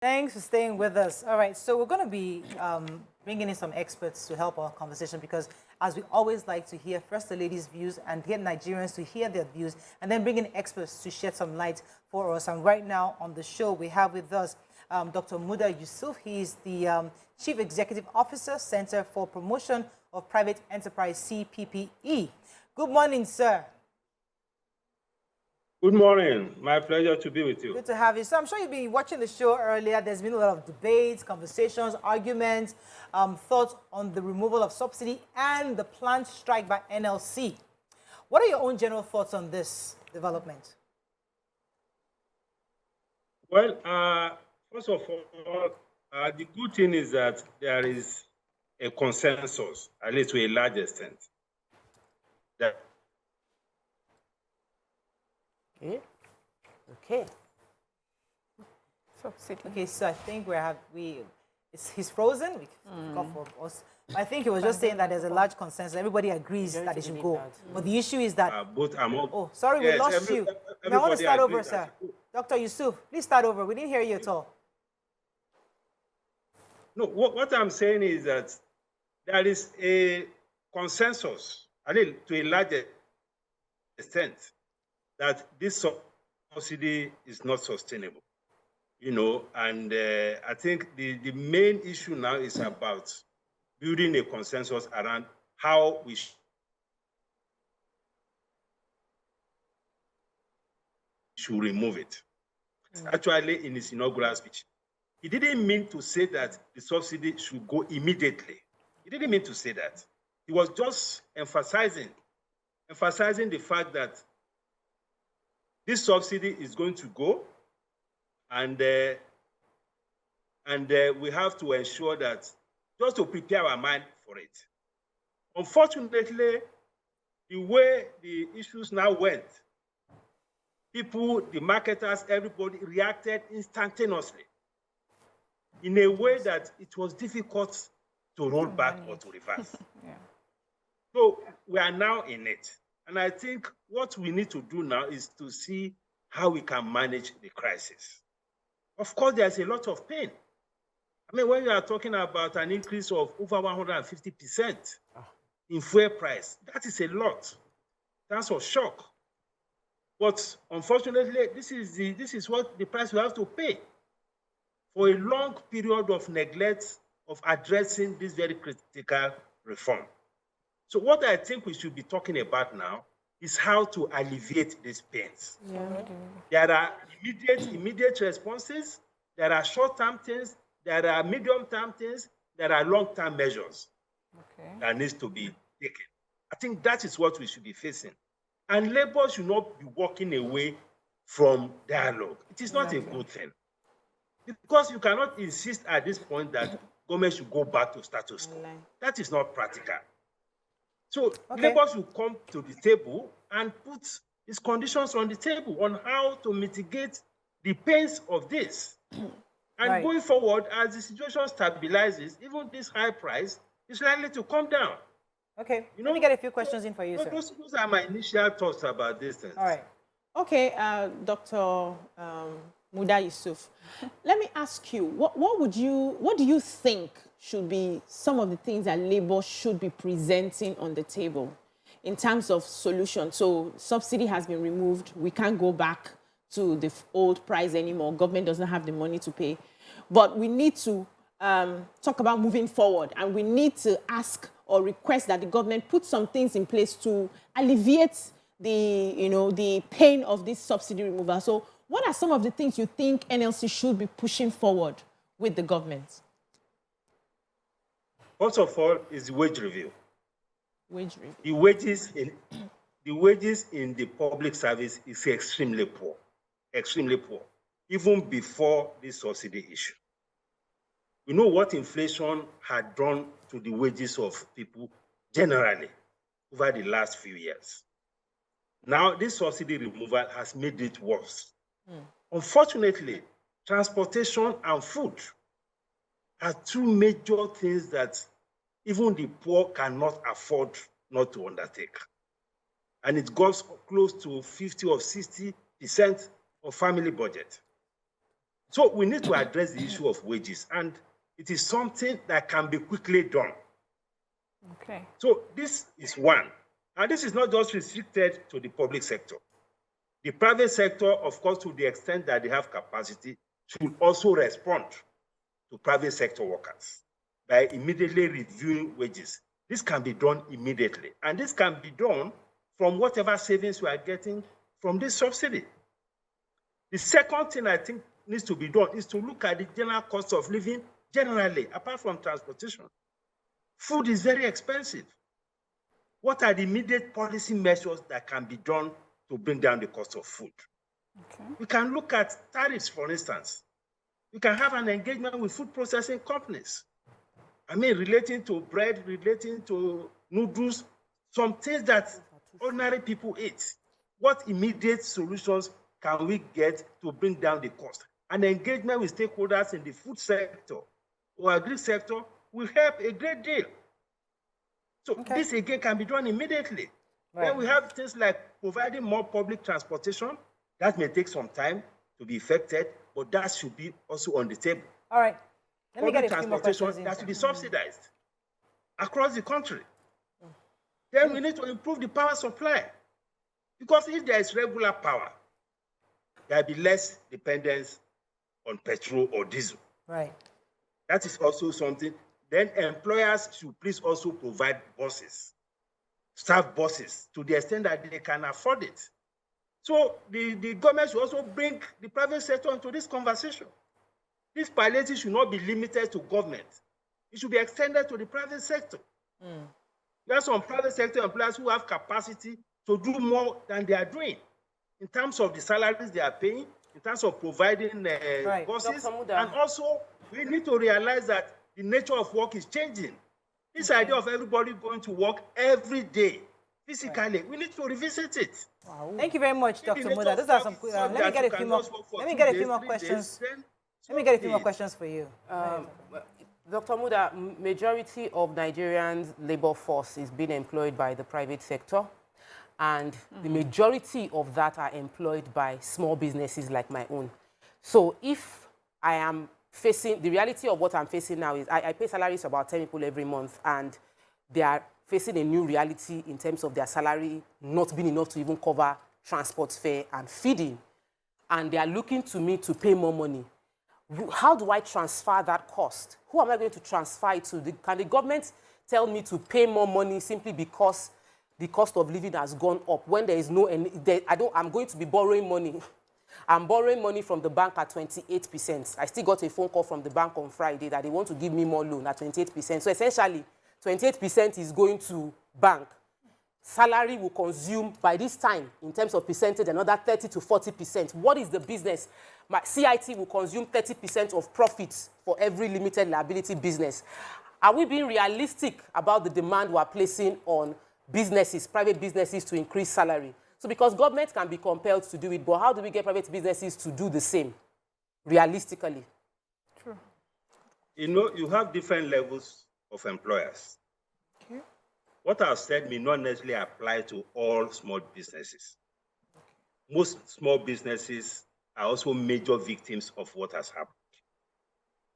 Thanks for staying with us. All right, so we're going to be bringing in some experts to help our conversation because, as we always like to hear first the ladies' views and get Nigerians to hear their views, and then bring in experts to shed some light for us. And right now on the show, we have with us Dr. Muda Yusuf. He is the Chief Executive Officer, Center for Promotion of Private Enterprise, CPPE. Good morning, sir. Good morning. My pleasure to be with you. Good to have you. So I'm sure you've been watching the show earlier. There's been a lot of debates, conversations, arguments, thoughts on the removal of subsidy and the planned strike by NLC. What are your own general thoughts on this development? Well, first of all, the good thing is that there is a consensus, at least to a large extent, that Okay. Subsidy. Okay, so I think he's frozen. We got for us. I think he was just saying that there's a large consensus. Everybody agrees that it should go. But the issue is that both among. Oh, sorry, we lost you. I want to start over, sir. Dr. Yusuf, please start over. We didn't hear you at all. No, what I'm saying is that there is a consensus, I mean, to a large extent, that this subsidy is not sustainable, and I think the main issue now is about building a consensus around how we should remove it. Actually, in his inaugural speech, he didn't mean to say that the subsidy should go immediately. He didn't mean to say that. He was just emphasizing the fact that this subsidy is going to go, and we have to ensure that, just to prepare our mind for it. Unfortunately, the way the issues now went, people, the marketers, everybody reacted instantaneously in a way that it was difficult to roll back or to reverse. Yeah. So we are now in it. And I think what we need to do now is to see how we can manage the crisis. Of course, there's a lot of pain. I mean, when you are talking about an increase of over 150% in fuel price, that is a lot. That's a shock. But unfortunately, this is what the price we have to pay for a long period of neglect of addressing this very critical reform. So what I think we should be talking about now is how to alleviate these pains. Yeah. There are immediate responses, there are short-term things, there are medium-term things, there are long-term measures that needs to be taken. I think that is what we should be facing. And labor should not be walking away from dialogue. It is not a good thing. Because you cannot insist at this point that government should go back to status quo. That is not practical. So labor should come to the table and put its conditions on the table on how to mitigate the pains of this. And going forward, as the situation stabilizes, even this high price is likely to come down. Okay, let me get a few questions in for you, sir. Those are my initial thoughts about this thing. All right. Okay, Dr. Muda Yusuf, let me ask you, what do you think should be some of the things that Labour should be presenting on the table in terms of solution? So subsidy has been removed. We can't go back to the old price anymore. Government doesn't have the money to pay. But we need to talk about moving forward, and we need to ask or request that the government put some things in place to alleviate the pain of this subsidy removal. So what are some of the things you think NLC should be pushing forward with the government? First of all, is the wage review. Wage review. The wages in the public service is extremely poor, even before this subsidy issue. We know what inflation had done to the wages of people generally over the last few years. Now, this subsidy removal has made it worse. Unfortunately, transportation and food are two major things that even the poor cannot afford not to undertake. And it goes close to 50 or 60% of family budget. So we need to address the issue of wages, and it is something that can be quickly done. Okay. So this is one. And this is not just restricted to the public sector. The private sector, of course, to the extent that they have capacity, should also respond to private sector workers by immediately reviewing wages. This can be done immediately. And this can be done from whatever savings we are getting from this subsidy. The second thing I think needs to be done is to look at the general cost of living generally, apart from transportation. Food is very expensive. What are the immediate policy measures that can be done to bring down the cost of food? Okay. We can look at tariffs, for instance. We can have an engagement with food processing companies. I mean, relating to bread, relating to noodles, some things that ordinary people eat. What immediate solutions can we get to bring down the cost? An engagement with stakeholders in the food sector or agri sector will help a great deal. So this again can be done immediately. Right. Then we have things like providing more public transportation. That may take some time to be effected, but that should be also on the table. All right. Let me public get a few more questions transportation that should be subsidized across the country. Then we need to improve the power supply. Because if there is regular power, there will be less dependence on petrol or diesel. Right. That is also something. Then employers should please also provide buses, staff buses, to the extent that they can afford it. So the government should also bring the private sector into this conversation. This palliative should not be limited to government. It should be extended to the private sector. There are some private sector employers who have capacity to do more than they are doing in terms of the salaries they are paying, in terms of providing buses. And also, we need to realize that the nature of work is changing. This idea of everybody going to work every day, physically, we need to revisit it. Wow. Thank you very much, Dr. Muda. Those are some. Let me get a few more. Let me get a few more questions. Let me get a few more questions for you. Dr. Muda, majority of Nigerians' labor force is being employed by the private sector, and the majority of that are employed by small businesses like my own. So if I am facing, the reality of what I'm facing now is I pay salaries to about 10 people every month, and they are facing a new reality in terms of their salary not being enough to even cover transport fare and feeding. And they are looking to me to pay more money. How do I transfer that cost? Who am I going to transfer it to? Can the government tell me to pay more money simply because the cost of living has gone up when there is no, I'm going to be borrowing money. I'm borrowing money from the bank at 28%. I still got a phone call from the bank on Friday that they want to give me more loan at 28%. So essentially, 28% is going to bank. Salary will consume, by this time, in terms of percentage, another 30 to 40%. What is the business? My CIT will consume 30% of profits for every limited liability business. Are we being realistic about the demand we're placing on businesses, private businesses, to increase salary? So because government can be compelled to do it, but how do we get private businesses to do the same, realistically? True. You know, you have different levels of employers. Okay. What I've said may not necessarily apply to all small businesses. Most small businesses are also major victims of what has happened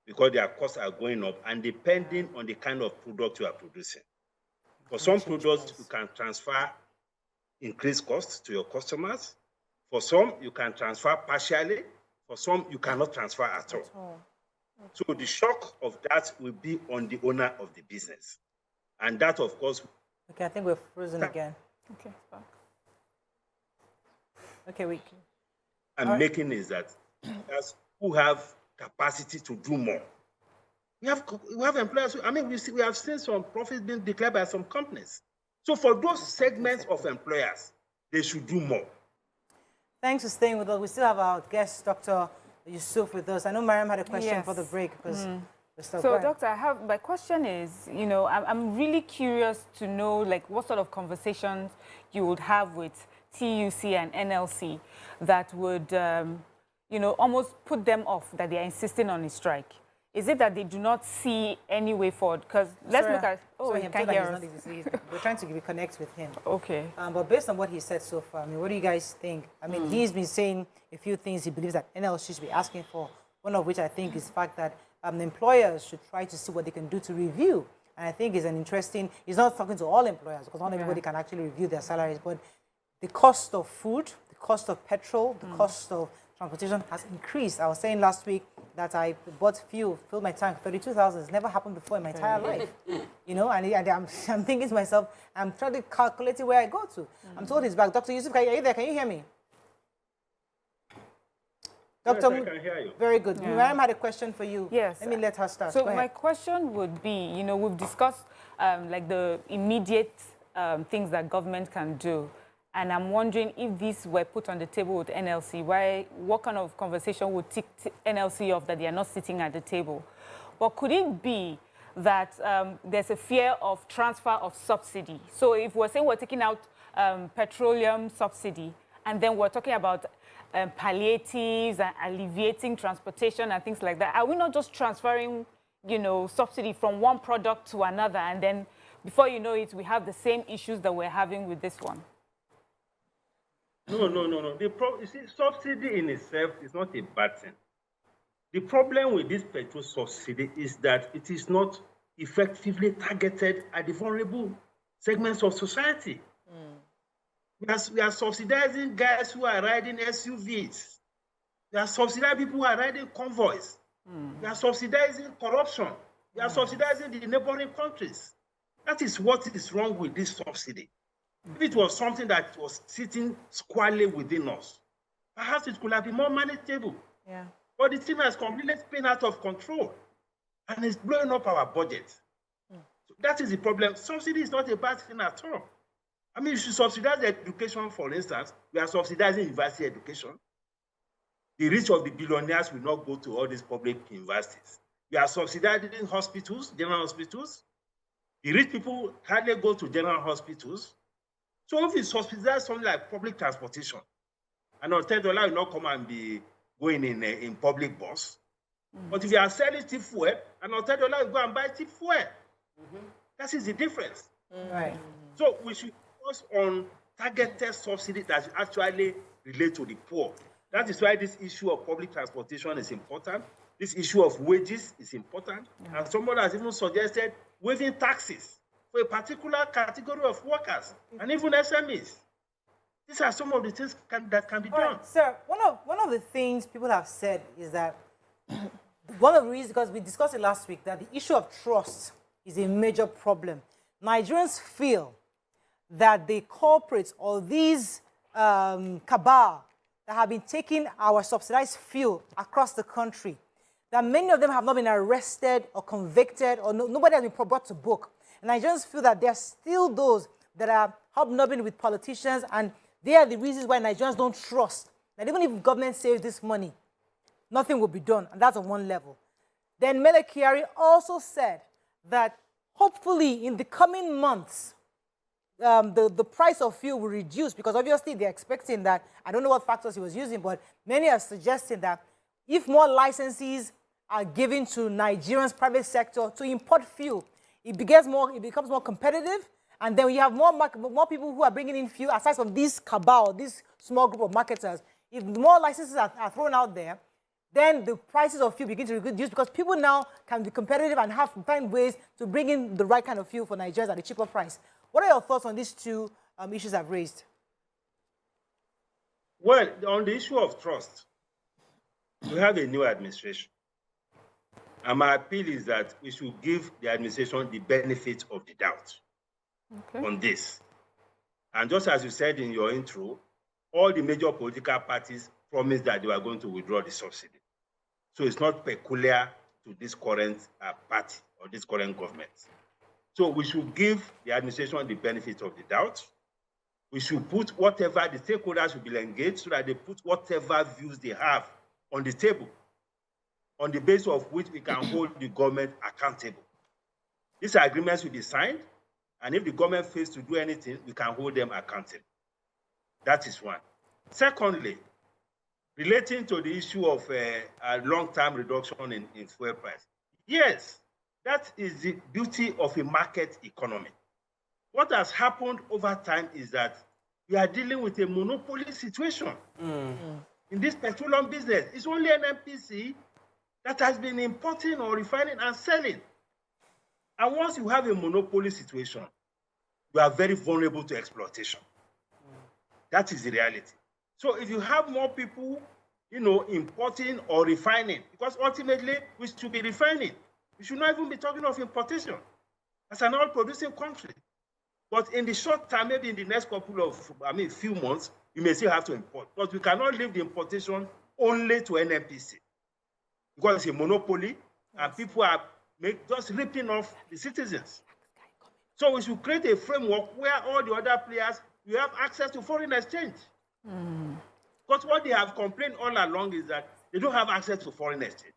because their costs are going up, and depending on the kind of product you are producing. For some products, you can transfer increased costs to your customers. For some, you can transfer partially. For some, you cannot transfer at all. So the shock of that will be on the owner of the business. And that, of course... Okay, I think we're frozen again. Okay, back. Okay, we can... I'm making is that as who have capacity to do more. We have employers, I mean, we have seen some profits being declared by some companies. So for those segments of employers, they should do more. Thanks for staying with us. We still have our guest, Dr. Yusuf, with us. I know Mariam had a question for the break. Because So, Doctor, my question is, you know, I'm really curious to know, like, what sort of conversations you would have with TUC and NLC that would, you know, almost put them off that they are insisting on a strike. Is it that they do not see any way forward? Because let's look at... Oh, he can't hear us. We're trying to connect with him. Okay. But based on what he said so far, I mean, what do you guys think? I mean, he's been saying a few things he believes that NLC should be asking for one of which I think is the fact that employers should try to see what they can do to review. And I think it's an interesting, he's not talking to all employers because not everybody can actually review their salaries, but the cost of food, the cost of petrol, the cost of transportation has increased. I was saying last week that I bought fuel, filled my tank, 32,000. It's never happened before in my entire life. You know, and I'm thinking to myself, I'm trying to calculate where I go to. I'm told he's back. Dr. Yusuf, are you there? Can you hear me? Yes, I can hear you. Very good. Miriam had a question for you. Yes. Let me let her start. So my question would be, you know, we've discussed like the immediate things that government can do. And I'm wondering if these were put on the table with NLC, what kind of conversation would tick NLC off that they are not sitting at the table? But could it be that there's a fear of transfer of subsidy? So if we're saying we're taking out petroleum subsidy, and then we're talking about palliatives and alleviating transportation and things like that, are we not just transferring, you know, subsidy from one product to another, and then before you know it, we have the same issues that we're having with this one? No. You see, subsidy in itself is not a bad thing. The problem with this petrol subsidy is that it is not effectively targeted at the vulnerable segments of society. We are subsidizing guys who are riding SUVs. We are subsidizing people who are riding convoys. We are subsidizing corruption. We are subsidizing the neighboring countries. That is what is wrong with this subsidy. If it was something that was sitting squarely within us, perhaps it could have been more manageable. Yeah. But the thing has completely spun out of control and it's blowing up our budget. So that is the problem. Subsidy is not a bad thing at all. I mean, you should subsidize education, for instance. We are subsidizing university education. The rich of the billionaires will not go to all these public universities. We are subsidizing hospitals, general hospitals. The rich people hardly go to general hospitals. So if you subsidize something like public transportation, and on $10 will not come and be going in public bus. But if you are selling cheap fuel, and on $10 you go and buy cheap fuel. That is the difference. Right. So we should focus on targeted subsidies that actually relate to the poor. That is why this issue of public transportation is important. This issue of wages is important. And someone has even suggested waiving taxes for a particular category of workers and even SMEs. These are some of the things that can be done. Right, sir, one of the things people have said is that one of the reasons, because we discussed it last week, that the issue of trust is a major problem. Nigerians feel that the corporates or these cabal that have been taking our subsidized fuel across the country, that many of them have not been arrested or convicted, or nobody has been brought to book. And Nigerians feel that there are still those that are hobnobbing with politicians, and they are the reasons why Nigerians don't trust that even if government saves this money, nothing will be done. And that's on one level. Then Mele Kyari also said that hopefully in the coming months, the price of fuel will reduce, because obviously they're expecting that, I don't know what factors he was using, but many are suggesting that if more licenses are given to Nigerians' private sector to import fuel, it becomes more competitive, and then we have more people who are bringing in fuel, aside from this cabal, this small group of marketers. If more licenses are thrown out there, then the prices of fuel begin to reduce, because people now can be competitive and find ways to bring in the right kind of fuel for Nigerians at a cheaper price. What are your thoughts on these two issues I've raised? Well, on the issue of trust, we have a new administration. And my appeal is that we should give the administration the benefit of the doubt on this. And just as you said in your intro, all the major political parties promised that they were going to withdraw the subsidy. So it's not peculiar to this current party or this current government. So we should give the administration the benefit of the doubt. We should put whatever the stakeholders will be engaged, so that they put whatever views they have on the table, on the basis of which we can hold the government accountable. These agreements will be signed, and if the government fails to do anything, we can hold them accountable. That is one. Secondly, relating to the issue of a long-term reduction in fuel price. Yes, that is the beauty of a market economy. What has happened over time is that we are dealing with a monopoly situation in this petroleum business. It's only NNPC that has been importing or refining and selling. And once you have a monopoly situation, you are very vulnerable to exploitation. That is the reality. So if you have more people, importing or refining, because ultimately we should be refining. We should not even be talking of importation as an oil-producing country. But in the short term, maybe in the next few months, you may still have to import. But we cannot leave the importation only to NNPC because it's a monopoly and people are just ripping off the citizens. So we should create a framework where all the other players will have access to foreign exchange. Because what they have complained all along is that they don't have access to foreign exchange.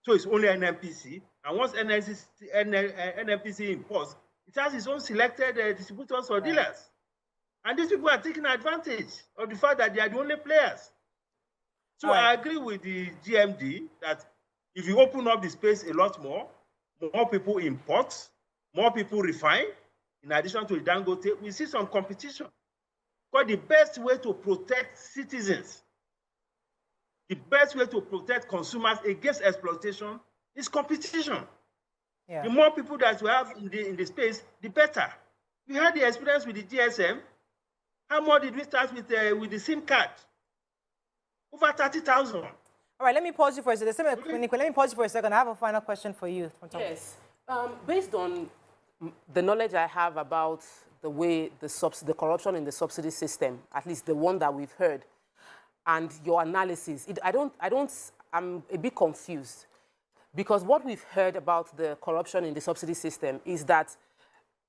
So it's only NNPC. And once NNPC imports, it has its own selected distributors or dealers. And these people are taking advantage of the fact that they are the only players. So I agree with the GMD that if you open up the space a lot more people import, more people refine, in addition to the Dangote, we see some competition. Because the best way to protect citizens, the best way to protect consumers against exploitation is competition. Yeah. The more people that you have in the space, the better. We had the experience with the GSM. How much did we start with the SIM card? Over 30,000. All right, let me pause you for a second. Let me pause you for a second. I have a final question for you. Yes. Based on the knowledge I have about the way the corruption in the subsidy system, at least the one that we've heard, and your analysis, I'm a bit confused. Because what we've heard about the corruption in the subsidy system is that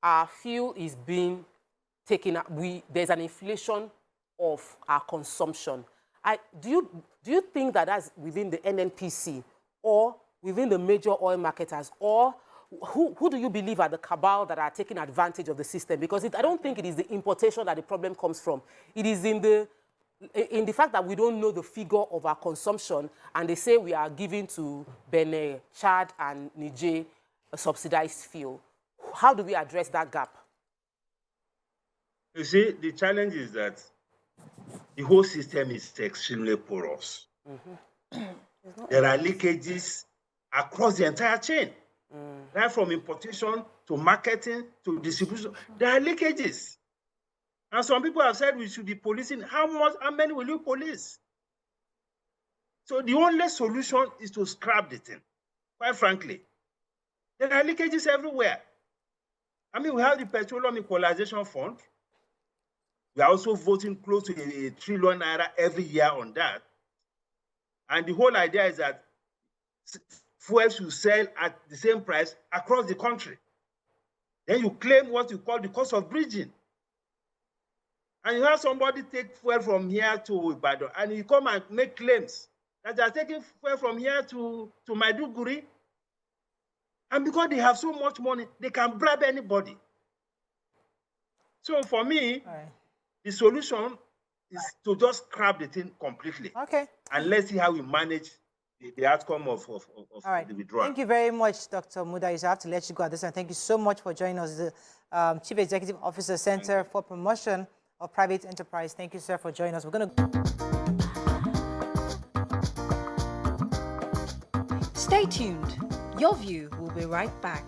our fuel is being taken up. There's an inflation of our consumption. Do you think that that's within the NNPC or within the major oil marketers, or who do you believe are the cabal that are taking advantage of the system? Because I don't think it is the importation that the problem comes from. It is in the fact that we don't know the figure of our consumption, and they say we are giving to Benin, Chad, and Niger a subsidized fuel. How do we address that gap? You see, the challenge is that the whole system is extremely porous. There are leakages across the entire chain, right from importation to marketing to distribution. There are leakages. And some people have said we should be policing. How many will you police? So the only solution is to scrap the thing, quite frankly. There are leakages everywhere. We have the Petroleum Equalization Fund. We are also voting close to ₦1 trillion every year on that. And the whole idea is that fuel should sell at the same price across the country. Then you claim what you call the cost of bridging. And you have somebody take fuel from here to Ibadan, and you come and make claims that they are taking fuel from here to Maiduguri. And because they have so much money, they can bribe anybody. So for me, the solution is to just scrap the thing completely. Okay. And let's see how we manage the outcome of the withdrawal. Thank you very much, Dr. Muda. I have to let you go at this time. Thank you so much for joining us, the Chief Executive Officer, Center for Promotion of Private Enterprise. Thank you, sir, for joining us. We're going to... Stay tuned. Your View will be right back.